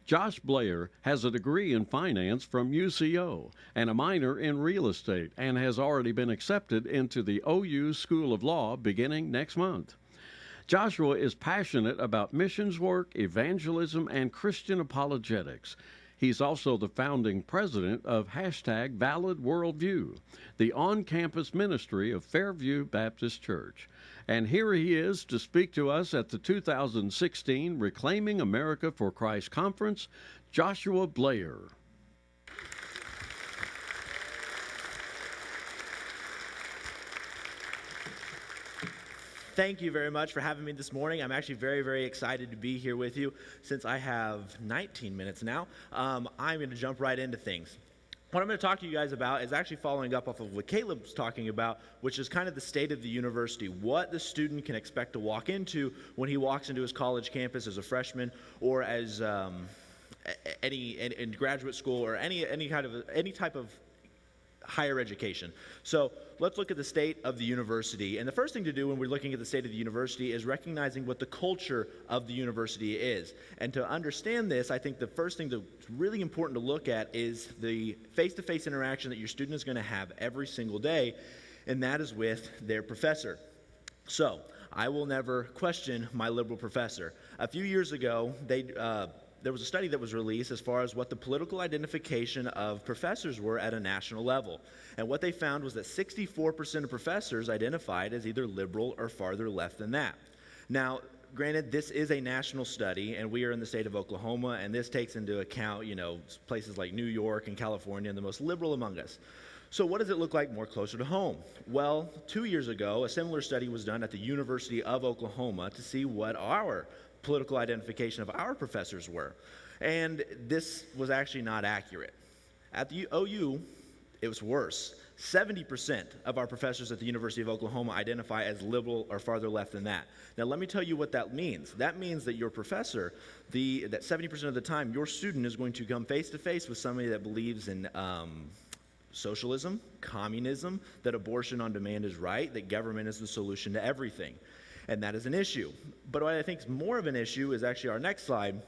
Josh Blair has a degree in finance from UCO and a minor in real estate and has already been accepted into the OU School of Law beginning next month. Joshua is passionate about missions work, evangelism, and Christian apologetics. He's also the founding president of #Valid Worldview, the on-campus ministry of Fairview Baptist Church. And here he is to speak to us at the 2016 Reclaiming America for Christ Conference, Joshua Blair. Thank you very much for having me this morning. I'm actually very, very excited to be here with you. Since I have 19 minutes now, I'm going to jump right into things. What I'm going to talk to you guys about is actually following up off of what Caleb was talking about, which is kind of the state of the university, what the student can expect to walk into when he walks into his college campus as a freshman or as in graduate school or any type of higher education. So let's look at the state of the university. And the first thing to do when we're looking at the state of the university is recognizing what the culture of the university is. And to understand this, I think the first thing that's really important to look at is the face-to-face interaction that your student is going to have every single day, and that is with their professor. So I will never question my liberal professor. A few years ago, there was a study that was released as far as what the political identification of professors were at a national level. And what they found was that 64% of professors identified as either liberal or farther left than that. Now, granted, this is a national study, and we are in the state of Oklahoma, and this takes into account, places like New York and California, and the most liberal among us. So what does it look like more closer to home? Well, 2 years ago, a similar study was done at the University of Oklahoma to see what our political identification of our professors were. And this was actually not accurate. At the OU, it was worse. 70% of our professors at the University of Oklahoma identify as liberal or farther left than that. Now, let me tell you what that means. That means that your professor, that 70% of the time, your student is going to come face-to-face with somebody that believes in socialism, communism, that abortion on demand is right, that government is the solution to everything. And that is an issue. But what I think is more of an issue is actually our next slide,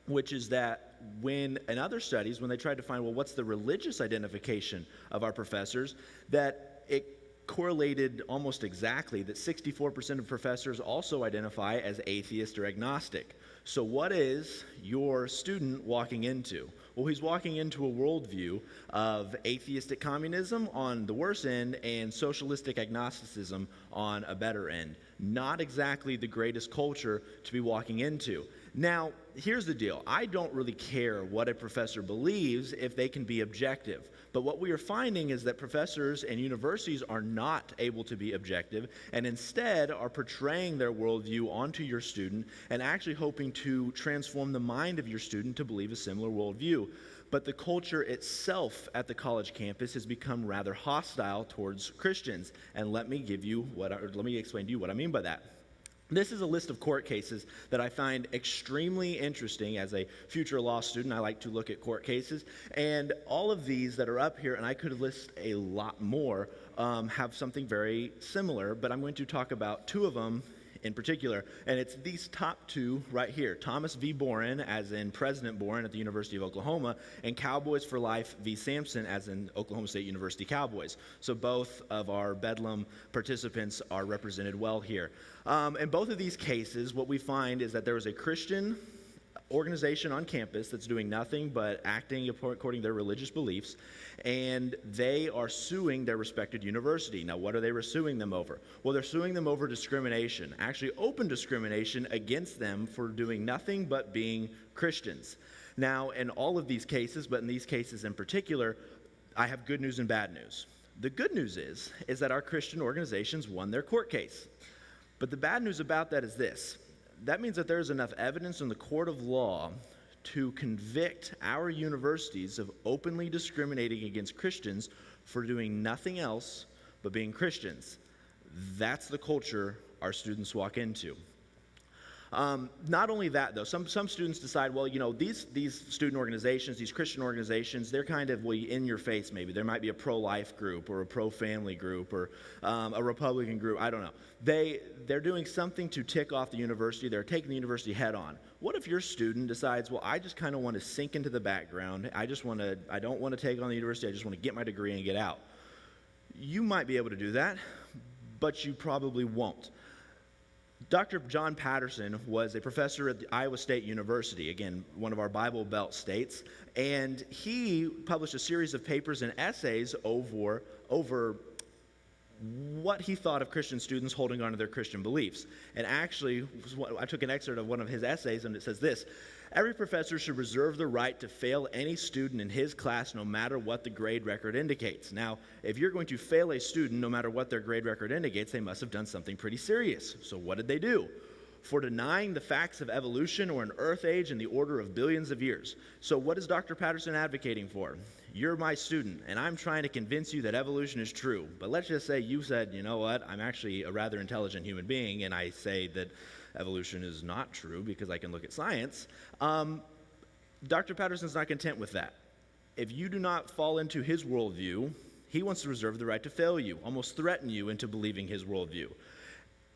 which is that in other studies, when they tried to find, well, what's the religious identification of our professors, that it correlated almost exactly, that 64% of professors also identify as atheist or agnostic. So what is your student walking into? Well, he's walking into a worldview of atheistic communism on the worst end and socialistic agnosticism on a better end. Not exactly the greatest culture to be walking into. Now, here's the deal. I don't really care what a professor believes if they can be objective. But what we are finding is that professors and universities are not able to be objective and instead are portraying their worldview onto your student and actually hoping to transform the mind of your student to believe a similar worldview. But the culture itself at the college campus has become rather hostile towards Christians. And let me explain to you what I mean by that. This is a list of court cases that I find extremely interesting. As a future law student, I like to look at court cases. And all of these that are up here, and I could list a lot more, have something very similar, but I'm going to talk about two of them in particular, and it's these top two right here. Thomas v. Boren, as in President Boren at the University of Oklahoma, and Cowboys for Life v. Sampson, as in Oklahoma State University Cowboys. So both of our Bedlam participants are represented well here. In both of these cases, what we find is that there is a Christian organization on campus that's doing nothing but acting according to their religious beliefs, and they are suing their respected university. Now, what are they suing them over? Well, they're suing them over discrimination, actually open discrimination against them for doing nothing but being Christians. Now, in all of these cases, but in these cases in particular, I have good news and bad news. The good news is that our Christian organizations won their court case. But the bad news about that is this. That means that there's enough evidence in the court of law to convict our universities of openly discriminating against Christians for doing nothing else but being Christians. That's the culture our students walk into. Not only that, though, some students decide, well, these student organizations, these Christian organizations, they're kind of, well, in your face maybe. There might be a pro-life group or a pro-family group or a Republican group. I don't know. They're doing something to tick off the university. They're taking the university head on. What if your student decides, well, I just kind of want to sink into the background. I don't want to take on the university. I just want to get my degree and get out. You might be able to do that, but you probably won't. Dr. John Patterson was a professor at the Iowa State University, again, one of our Bible Belt states, and he published a series of papers and essays over what he thought of Christian students holding on to their Christian beliefs. And actually, I took an excerpt of one of his essays, and it says this: every professor should reserve the right to fail any student in his class no matter what the grade record indicates. Now, if you're going to fail a student no matter what their grade record indicates, they must have done something pretty serious. So what did they do? For denying the facts of evolution or an earth age in the order of billions of years. So what is Dr. Patterson advocating for? You're my student, and I'm trying to convince you that evolution is true. But let's just say you said, you know what, I'm actually a rather intelligent human being, and I say that evolution is not true because I can look at science. Dr. Patterson's not content with that. If you do not fall into his worldview, he wants to reserve the right to fail you, almost threaten you into believing his worldview.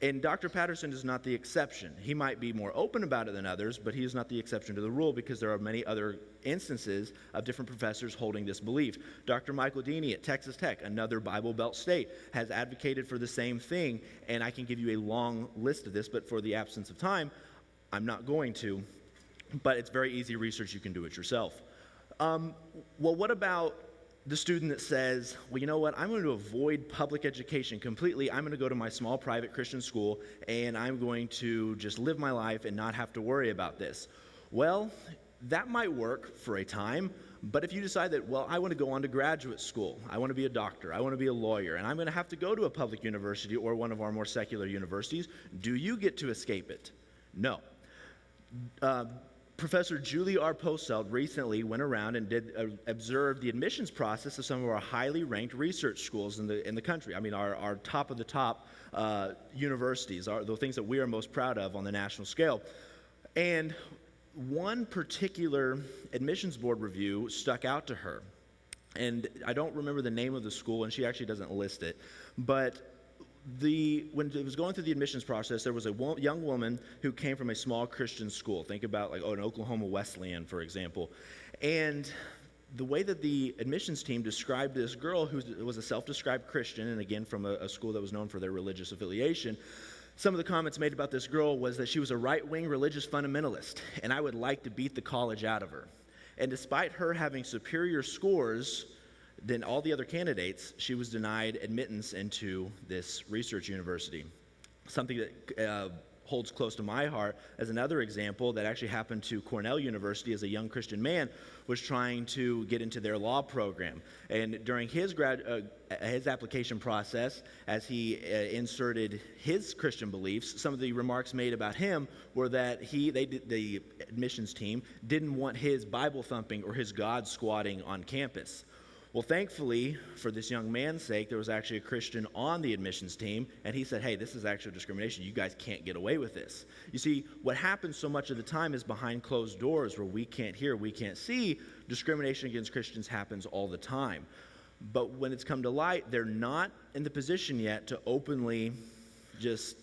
And Dr. Patterson is not the exception. He might be more open about it than others, but he is not the exception to the rule because there are many other instances of different professors holding this belief. Dr. Michael Deeney at Texas Tech, another Bible Belt state, has advocated for the same thing, and I can give you a long list of this, but for the absence of time, I'm not going to. But it's very easy research. You can do it yourself. Well, what about the student that says, well, you know what, I'm going to avoid public education completely. I'm going to go to my small private Christian school, and I'm going to just live my life and not have to worry about this. Well, that might work for a time, but if you decide that, well, I want to go on to graduate school, I want to be a doctor, I want to be a lawyer, and I'm going to have to go to a public university or one of our more secular universities, do you get to escape it? No. Professor Julie R. Posselt recently went around and observed the admissions process of some of our highly ranked research schools in the country. I mean, our top of the top universities, the things that we are most proud of on the national scale. And one particular admissions board review stuck out to her. And I don't remember the name of the school, and she actually doesn't list it. But when it was going through the admissions process, there was a young woman who came from a small Christian school. Think about like an Oklahoma Wesleyan, for example. And the way that the admissions team described this girl, who was a self-described Christian, and again from a school that was known for their religious affiliation, some of the comments made about this girl was that she was a right-wing religious fundamentalist, and I would like to beat the college out of her. And despite her having superior scores than all the other candidates, she was denied admittance into this research university. Something that holds close to my heart as another example that actually happened to Cornell University as a young Christian man was trying to get into their law program. And during his application process, as he inserted his Christian beliefs, some of the remarks made about him were that the admissions team didn't want his Bible thumping or his God squatting on campus. Well, thankfully, for this young man's sake, there was actually a Christian on the admissions team, and he said, hey, this is actual discrimination. You guys can't get away with this. You see, what happens so much of the time is behind closed doors where we can't hear, we can't see. Discrimination against Christians happens all the time. But when it's come to light, they're not in the position yet to openly just,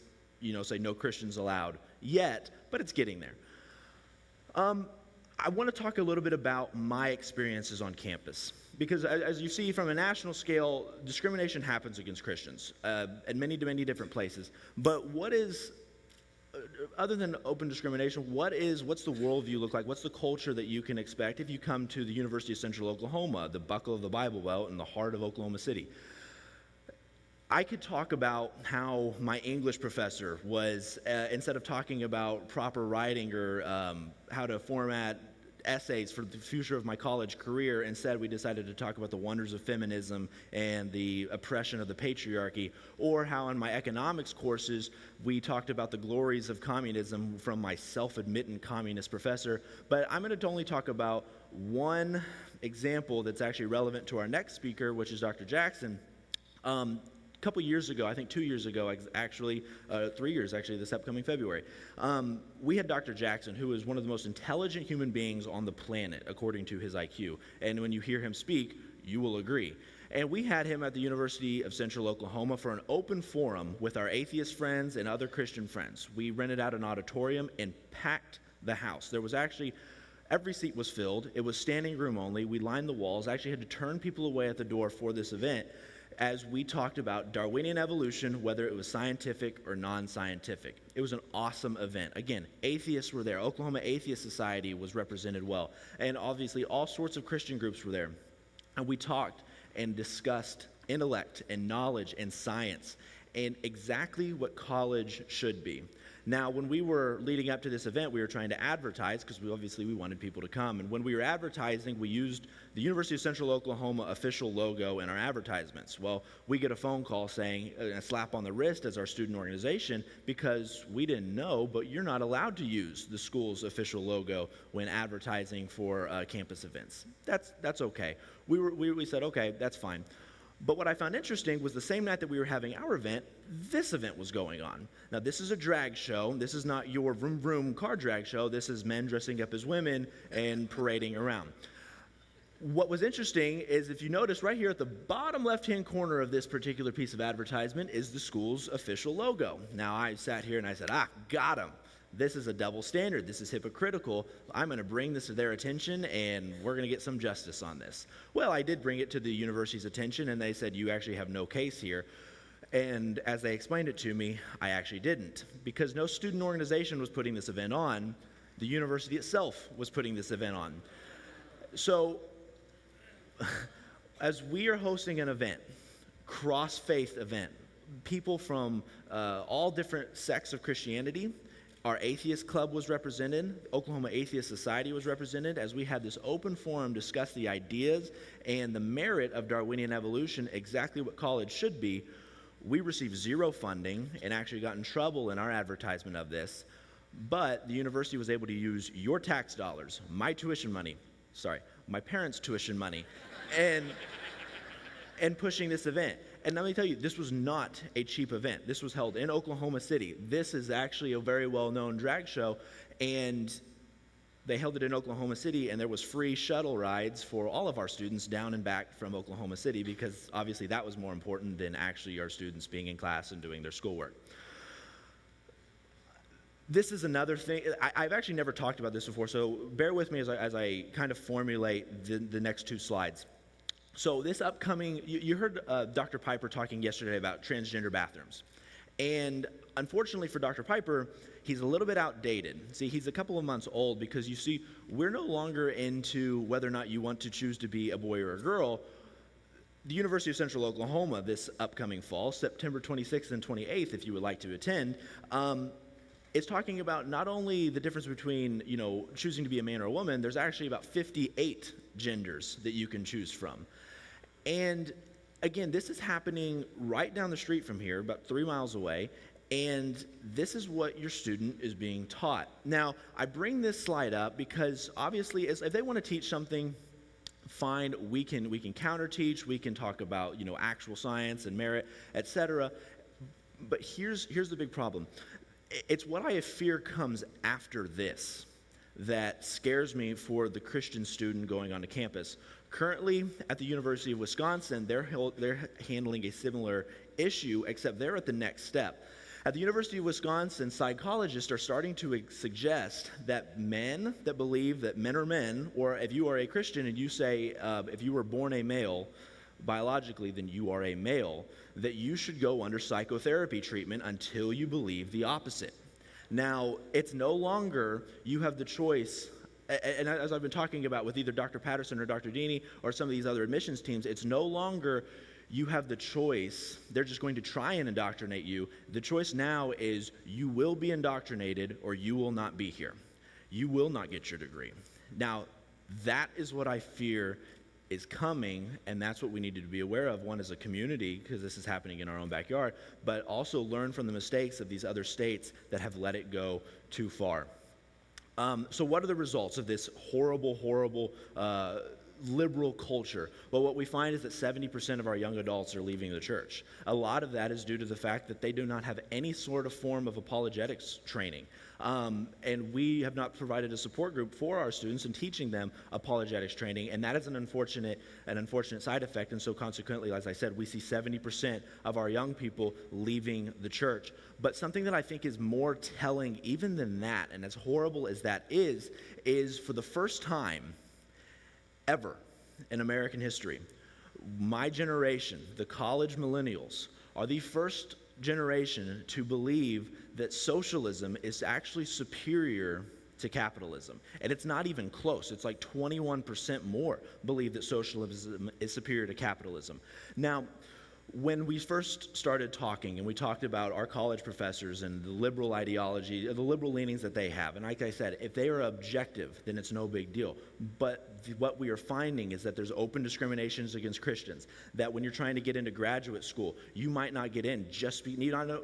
say no Christians allowed yet, but it's getting there. I want to talk a little bit about my experiences on campus. Because as you see from a national scale, discrimination happens against Christians at many different places. But what is, other than open discrimination, what's the worldview look like? What's the culture that you can expect if you come to the University of Central Oklahoma, the buckle of the Bible Belt in the heart of Oklahoma City? I could talk about how my English professor was, instead of talking about proper writing or how to format essays for the future of my college career, instead we decided to talk about the wonders of feminism and the oppression of the patriarchy, or how in my economics courses we talked about the glories of communism from my self-admitted communist professor. But I'm going to only talk about one example that's actually relevant to our next speaker, which is Dr. Jackson. A couple years ago, I think 2 years ago, actually, 3 years actually, this upcoming February, we had Dr. Jackson, who is one of the most intelligent human beings on the planet, according to his IQ. And when you hear him speak, you will agree. And we had him at the University of Central Oklahoma for an open forum with our atheist friends and other Christian friends. We rented out an auditorium and packed the house. There was actually, every seat was filled. It was standing room only. We lined the walls. I actually had to turn people away at the door for this event as we talked about Darwinian evolution, whether it was scientific or non-scientific. It was an awesome event. Again, atheists were there. Oklahoma Atheist Society was represented well. And obviously all sorts of Christian groups were there. And we talked and discussed intellect and knowledge and science and exactly what college should be. Now, when we were leading up to this event, we were trying to advertise because we wanted people to come. And when we were advertising, we used the University of Central Oklahoma official logo in our advertisements. Well, we get a phone call saying, a slap on the wrist as our student organization, because we didn't know, but you're not allowed to use the school's official logo when advertising for campus events. That's okay. We said, okay, that's fine. But what I found interesting was the same night that we were having our event, this event was going on. Now, this is a drag show. This is not your vroom vroom car drag show. This is men dressing up as women and parading around. What was interesting is, if you notice right here at the bottom left-hand corner of this particular piece of advertisement is the school's official logo. Now, I sat here and I said, got him. This is a double standard. This is hypocritical. I'm going to bring this to their attention, and we're going to get some justice on this. Well, I did bring it to the university's attention, and they said, you actually have no case here. And as they explained it to me, I actually didn't. Because no student organization was putting this event on. The university itself was putting this event on. So, as we are hosting an event, cross-faith event, people from all different sects of Christianity, our atheist club was represented, Oklahoma Atheist Society was represented, as we had this open forum discuss the ideas and the merit of Darwinian evolution, exactly what college should be. We received zero funding and actually got in trouble in our advertisement of this, but the university was able to use your tax dollars, my parents' tuition money, and pushing this event. And let me tell you, this was not a cheap event. This was held in Oklahoma City. This is actually a very well-known drag show, and they held it in Oklahoma City, and there was free shuttle rides for all of our students down and back from Oklahoma City, because obviously that was more important than actually our students being in class and doing their schoolwork. This is another thing. I've actually never talked about this before, so bear with me as I kind of formulate the next two slides. So this upcoming, you heard Dr. Piper talking yesterday about transgender bathrooms. And unfortunately for Dr. Piper, he's a little bit outdated. See, he's a couple of months old, because you see, we're no longer into whether or not you want to choose to be a boy or a girl. The University of Central Oklahoma this upcoming fall, September 26th and 28th, if you would like to attend, is talking about not only the difference between, choosing to be a man or a woman, there's actually about 58 genders that you can choose from. And again, this is happening right down the street from here, about 3 miles away, and this is what your student is being taught. Now, I bring this slide up because obviously, if they want to teach something, fine, we can counter-teach, we can talk about, actual science and merit, etc. But here's the big problem. It's what I fear comes after this that scares me for the Christian student going onto campus. Currently, at the University of Wisconsin, they're handling a similar issue, except they're at the next step. At the University of Wisconsin, psychologists are starting to suggest that men that believe that men are men, or if you are a Christian and you say, if you were born a male, biologically, then you are a male, that you should go under psychotherapy treatment until you believe the opposite. Now, it's no longer you have the choice, and as I've been talking about with either Dr. Patterson or Dr. Deeney or some of these other admissions teams, it's no longer you have the choice. They're just going to try and indoctrinate you. The choice now is you will be indoctrinated or you will not be here. You will not get your degree. Now, that is what I fear is coming, and that's what we need to be aware of, one as a community, because this is happening in our own backyard, but also learn from the mistakes of these other states that have let it go too far. So what are the results of this horrible liberal culture. But what we find is that 70% of our young adults are leaving the church. A lot of that is due to the fact that they do not have any sort of form of apologetics training. And we have not provided a support group for our students in teaching them apologetics training, and that is an unfortunate side effect. And so consequently, as I said, we see 70% of our young people leaving the church. But something that I think is more telling even than that, and as horrible as that is for the first time ever in American history, my generation, the college millennials, are the first generation to believe that socialism is actually superior to capitalism. And it's not even close. It's like 21% more believe that socialism is superior to capitalism. Now, when we first started talking and we talked about our college professors and the liberal ideology, the liberal leanings that they have, and like I said, if they are objective, then it's no big deal. But what we are finding is that there's open discriminations against Christians, that when you're trying to get into graduate school, you might not get in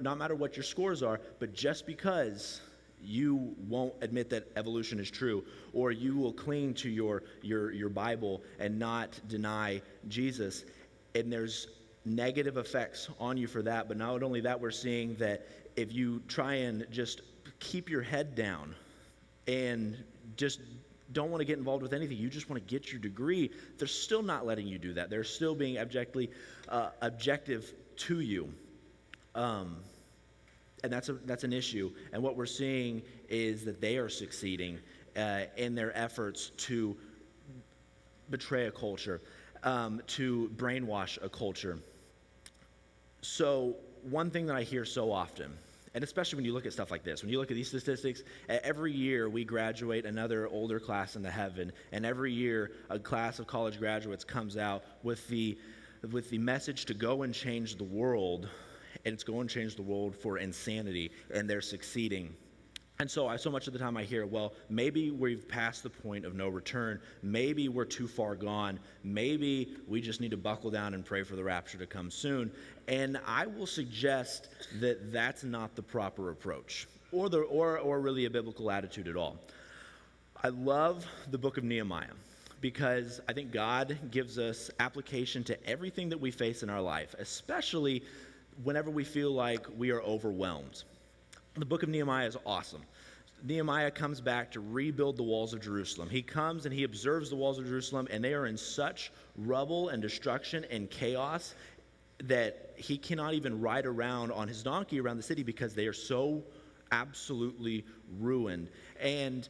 no matter what your scores are, but just because you won't admit that evolution is true, or you will cling to your Bible and not deny Jesus, and there's negative effects on you for that. But not only that, we're seeing that if you try and just keep your head down and just don't want to get involved with anything, you just want to get your degree, they're still not letting you do that. They're still being objective to you. And that's an issue. And what we're seeing is that they are succeeding in their efforts to betray a culture, to brainwash a culture. So one thing that I hear so often, and especially when you look at stuff like this, when you look at these statistics, every year we graduate another older class into heaven, and every year a class of college graduates comes out with the message to go and change the world, and it's go and change the world for insanity, and they're succeeding. And so much of the time I hear, well, maybe we've passed the point of no return. Maybe we're too far gone. Maybe we just need to buckle down and pray for the rapture to come soon. And I will suggest that that's not the proper approach, or really a biblical attitude at all. I love the Book of Nehemiah because I think God gives us application to everything that we face in our life, especially whenever we feel like we are overwhelmed. The Book of Nehemiah is awesome. Nehemiah comes back to rebuild the walls of Jerusalem. He comes and he observes the walls of Jerusalem, and they are in such rubble and destruction and chaos that he cannot even ride around on his donkey around the city because they are so absolutely ruined. And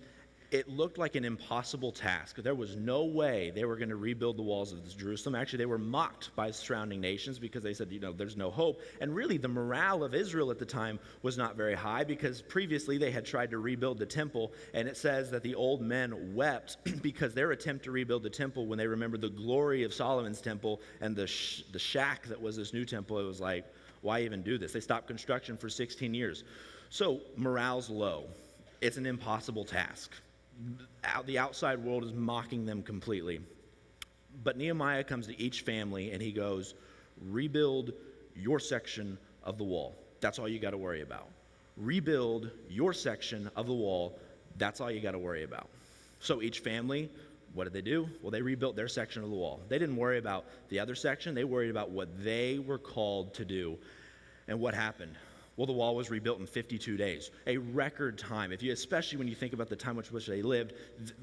it looked like an impossible task. There was no way they were going to rebuild the walls of Jerusalem. Actually, they were mocked by surrounding nations because they said, there's no hope. And really, the morale of Israel at the time was not very high because previously they had tried to rebuild the temple, and it says that the old men wept because their attempt to rebuild the temple, when they remembered the glory of Solomon's temple and the shack that was this new temple, it was like, why even do this? They stopped construction for 16 years. So morale's low. It's an impossible task. The outside world is mocking them completely. But Nehemiah comes to each family and he goes, rebuild your section of the wall. That's all you got to worry about. Rebuild your section of the wall. That's all you got to worry about. So each family, what did they do? Well, they rebuilt their section of the wall. They didn't worry about the other section. They worried about what they were called to do. And what happened? Well, the wall was rebuilt in 52 days, a record time. Especially when you think about the time which they lived,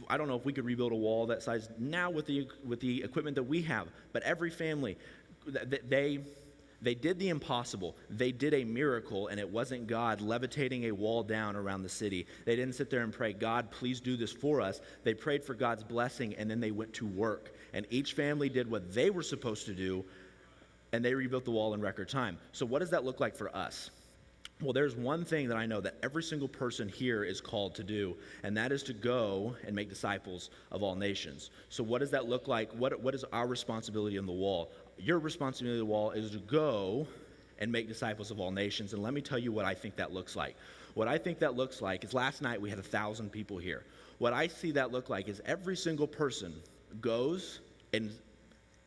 I don't know if we could rebuild a wall that size now with the equipment that we have. But every family, they did the impossible. They did a miracle, and it wasn't God levitating a wall down around the city. They didn't sit there and pray, God, please do this for us. They prayed for God's blessing, and then they went to work. And each family did what they were supposed to do, and they rebuilt the wall in record time. So what does that look like for us? Well, there's one thing that I know that every single person here is called to do, and that is to go and make disciples of all nations. So what does that look like? What is our responsibility on the wall? Your responsibility on the wall is to go and make disciples of all nations, and let me tell you what I think that looks like. What I think that looks like is last night we had 1,000 people here. What I see that look like is every single person goes and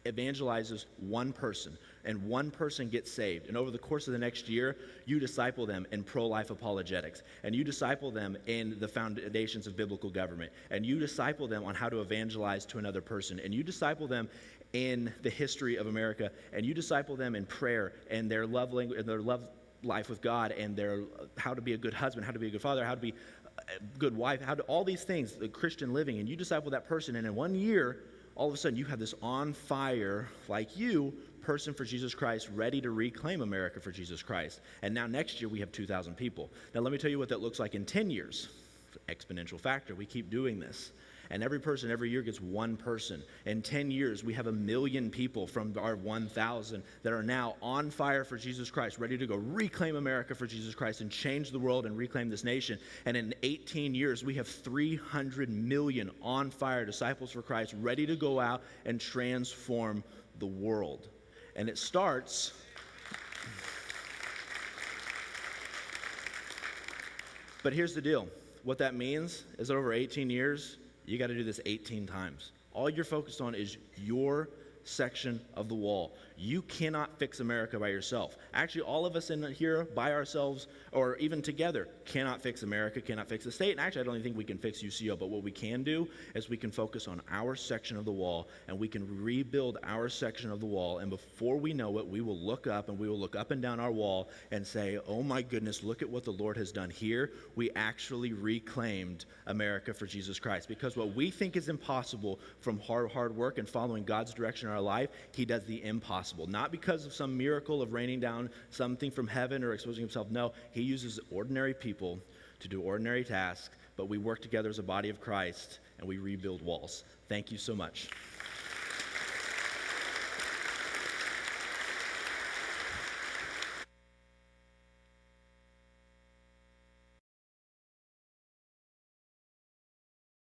evangelizes one person, and one person gets saved. And over the course of the next year, you disciple them in pro-life apologetics, and you disciple them in the foundations of biblical government, and you disciple them on how to evangelize to another person, and you disciple them in the history of America, and you disciple them in prayer and their love language and their love life with God, and their how to be a good husband, how to be a good father, how to be a good wife, how to all these things, the Christian living, and you disciple that person, and in 1 year, all of a sudden you have this on fire, like you, person for Jesus Christ, ready to reclaim America for Jesus Christ. And now next year we have 2,000 people. Now let me tell you what that looks like in 10 years. Exponential factor. We keep doing this. And every person every year gets one person. In 10 years, we have 1 million people from our 1,000 that are now on fire for Jesus Christ, ready to go reclaim America for Jesus Christ and change the world and reclaim this nation. And in 18 years, we have 300 million on fire disciples for Christ, ready to go out and transform the world. And it starts... But here's the deal. What that means is that over 18 years, you got to do this 18 times. All you're focused on is your section of the wall. You cannot fix America by yourself. Actually, all of us in here by ourselves or even together cannot fix America, cannot fix the state. And actually, I don't even think we can fix UCO. But what we can do is we can focus on our section of the wall, and we can rebuild our section of the wall. And before we know it, we will look up, and we will look up and down our wall and say, oh my goodness, look at what the Lord has done here. We actually reclaimed America for Jesus Christ. Because what we think is impossible from hard work and following God's direction in our life, he does the impossible. Not because of some miracle of raining down something from heaven or exposing himself. No, he uses ordinary people to do ordinary tasks, but we work together as a body of Christ, and we rebuild walls. Thank you so much.